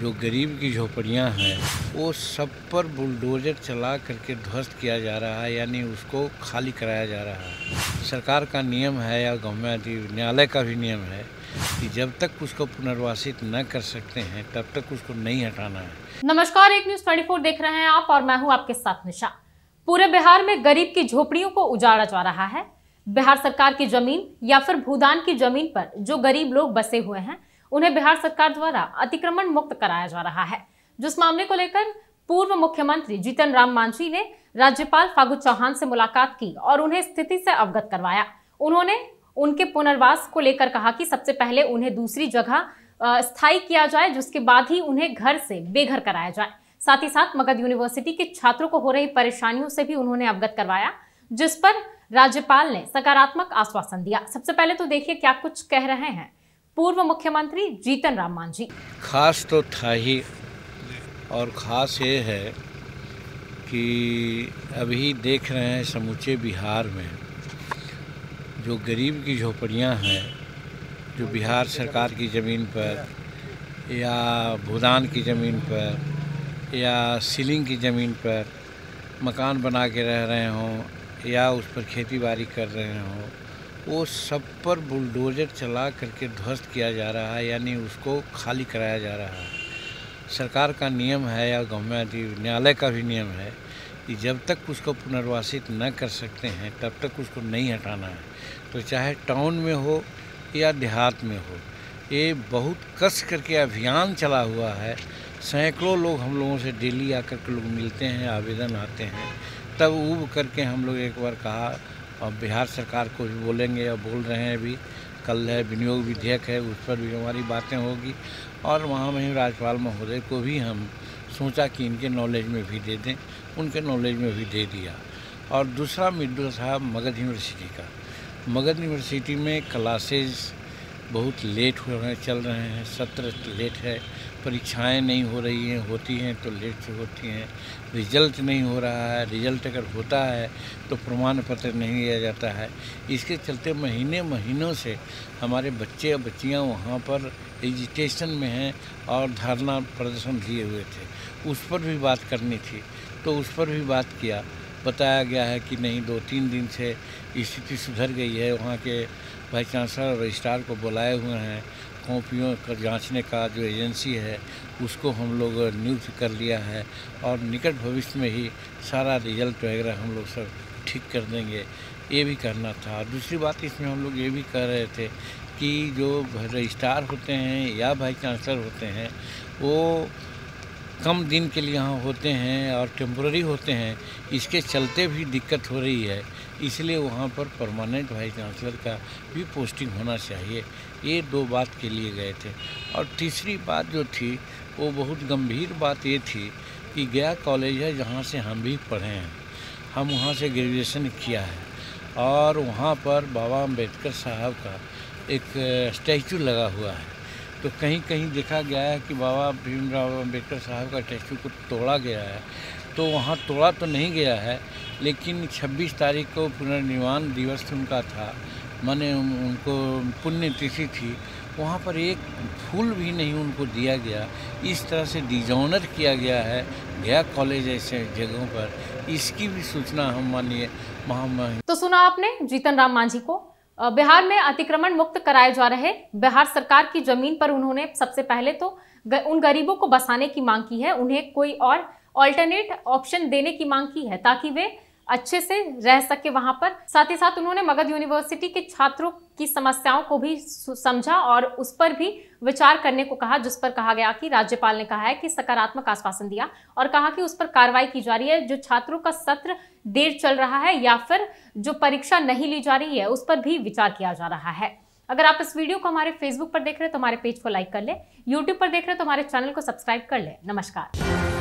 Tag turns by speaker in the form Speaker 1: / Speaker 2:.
Speaker 1: जो गरीब की झोपड़ियां हैं वो सब पर बुलडोजर चला करके ध्वस्त किया जा रहा है, यानी उसको खाली कराया जा रहा है। सरकार का नियम है या न्यायालय का भी नियम है कि जब तक उसको पुनर्वासित न कर सकते हैं तब तक उसको नहीं हटाना है।
Speaker 2: नमस्कार, एक न्यूज़ 24 देख रहे हैं आप और मैं हूं आपके साथ निशा। पूरे बिहार में गरीब की झोपड़ियों को उजाड़ा जा रहा है। बिहार सरकार की जमीन या फिर भूदान की जमीन पर जो गरीब लोग बसे हुए हैं उन्हें बिहार सरकार द्वारा अतिक्रमण मुक्त कराया जा रहा है। जिस मामले को लेकर पूर्व मुख्यमंत्री जीतन राम मांझी ने राज्यपाल फागू चौहान से मुलाकात की और उन्हें स्थिति से अवगत करवाया। उन्होंने उनके पुनर्वास को लेकर कहा कि सबसे पहले उन्हें दूसरी जगह स्थायी किया जाए, जिसके बाद ही उन्हें घर से बेघर कराया जाए। साथ ही साथ मगध यूनिवर्सिटी के छात्रों को हो रही परेशानियों से भी उन्होंने अवगत करवाया, जिस पर राज्यपाल ने सकारात्मक आश्वासन दिया। सबसे पहले तो देखिए क्या कुछ कह रहे हैं पूर्व मुख्यमंत्री जीतन राम मांझी।
Speaker 1: खास तो था ही, और ख़ास ये है कि अभी देख रहे हैं समूचे बिहार में जो गरीब की झोपड़ियां हैं, जो बिहार सरकार की ज़मीन पर या भूदान की ज़मीन पर या सीलिंग की ज़मीन पर मकान बना के रह रहे हों या उस पर खेती बाड़ी कर रहे हों, वो सब पर बुलडोजर चला करके ध्वस्त किया जा रहा है, यानी उसको खाली कराया जा रहा है। सरकार का नियम है या न्यायालय का भी नियम है कि जब तक उसको पुनर्वासित न कर सकते हैं तब तक उसको नहीं हटाना है। तो चाहे टाउन में हो या देहात में हो, ये बहुत कस करके अभियान चला हुआ है। सैकड़ों लोग हम लोगों से डेली आकर के लोग मिलते हैं, आवेदन आते हैं। तब ऊब करके हम लोग एक बार कहा और बिहार सरकार को भी बोलेंगे या बोल रहे हैं। अभी कल है विनियोग विधेयक है, उस पर भी हमारी बातें होगी और वहाँ में राज्यपाल महोदय को भी हम सोचा कि इनके नॉलेज में भी दे दें, उनके नॉलेज में भी दे दिया। और दूसरा मुद्दा था मगध यूनिवर्सिटी का। मगध यूनिवर्सिटी में क्लासेस बहुत लेट हो रहे चल रहे हैं, सत्र लेट है, परीक्षाएं नहीं हो रही हैं, होती हैं तो लेट से होती हैं, रिजल्ट नहीं हो रहा है, रिजल्ट अगर होता है तो प्रमाण पत्र नहीं दिया जाता है। इसके चलते महीनों से हमारे बच्चे और बच्चियां वहाँ पर एजिटेशन में हैं और धरना प्रदर्शन दिए हुए थे। उस पर भी बात करनी थी तो उस पर भी बात किया। बताया गया है कि नहीं, 2-3 दिन से स्थिति सुधर गई है। वहाँ के वाइस चांसलर रजिस्ट्रार को बुलाए हुए हैं, कॉपियों का जांचने का जो एजेंसी है उसको हम लोग नियुक्त कर लिया है और निकट भविष्य में ही सारा रिजल्ट वगैरह हम लोग सब ठीक कर देंगे। ये भी करना था। दूसरी बात इसमें हम लोग ये भी कह रहे थे कि जो रजिस्ट्रार होते हैं या वाइस चांसलर होते हैं वो कम दिन के लिए यहाँ होते हैं और टेम्पोररी होते हैं, इसके चलते भी दिक्कत हो रही है। इसलिए वहाँ पर परमानेंट वाइस चांसलर का भी पोस्टिंग होना चाहिए। ये 2 बात के लिए गए थे। और तीसरी बात जो थी वो बहुत गंभीर बात ये थी कि गया कॉलेज है जहाँ से हम भी पढ़े हैं, हम वहाँ से ग्रेजुएशन किया है और वहाँ पर बाबा अम्बेडकर साहब का एक स्टैचू लगा हुआ है। तो कहीं कहीं देखा गया है कि बाबा भीमराव अम्बेडकर साहब का स्टैचू को तोड़ा गया है। तो वहाँ तोड़ा तो नहीं गया है, लेकिन 26 तारीख को पुनर्निर्माण दिवस उनका था, माने उनको पुण्यतिथि थी, वहाँ पर एक फूल भी नहीं उनको दिया गया। इस तरह से डिजॉनर किया गया है गया कॉलेज ऐसे जगहों पर। इसकी भी सूचना हम माननीय महामहिम।
Speaker 2: तो सुना आपने जीतन राम मांझी को। बिहार में अतिक्रमण मुक्त कराए जा रहे बिहार सरकार की जमीन पर उन्होंने सबसे पहले तो उन गरीबों को बसाने की मांग की है, उन्हें कोई और ऑल्टरनेट ऑप्शन देने की मांग की है ताकि वे अच्छे से रह सके वहां पर। साथ ही साथ उन्होंने मगध यूनिवर्सिटी के छात्रों की समस्याओं को भी समझा और उस पर भी विचार करने को कहा, जिस पर कहा गया कि राज्यपाल ने कहा है कि सकारात्मक आश्वासन दिया और कहा कि उस पर कार्रवाई की जा रही है। जो छात्रों का सत्र देर चल रहा है या फिर जो परीक्षा नहीं ली जा रही है उस पर भी विचार किया जा रहा है। अगर आप इस वीडियो को हमारे फेसबुक पर देख रहे हैं तो हमारे पेज को लाइक कर ले, यूट्यूब पर देख रहे हैं तो हमारे चैनल को सब्सक्राइब कर ले। नमस्कार।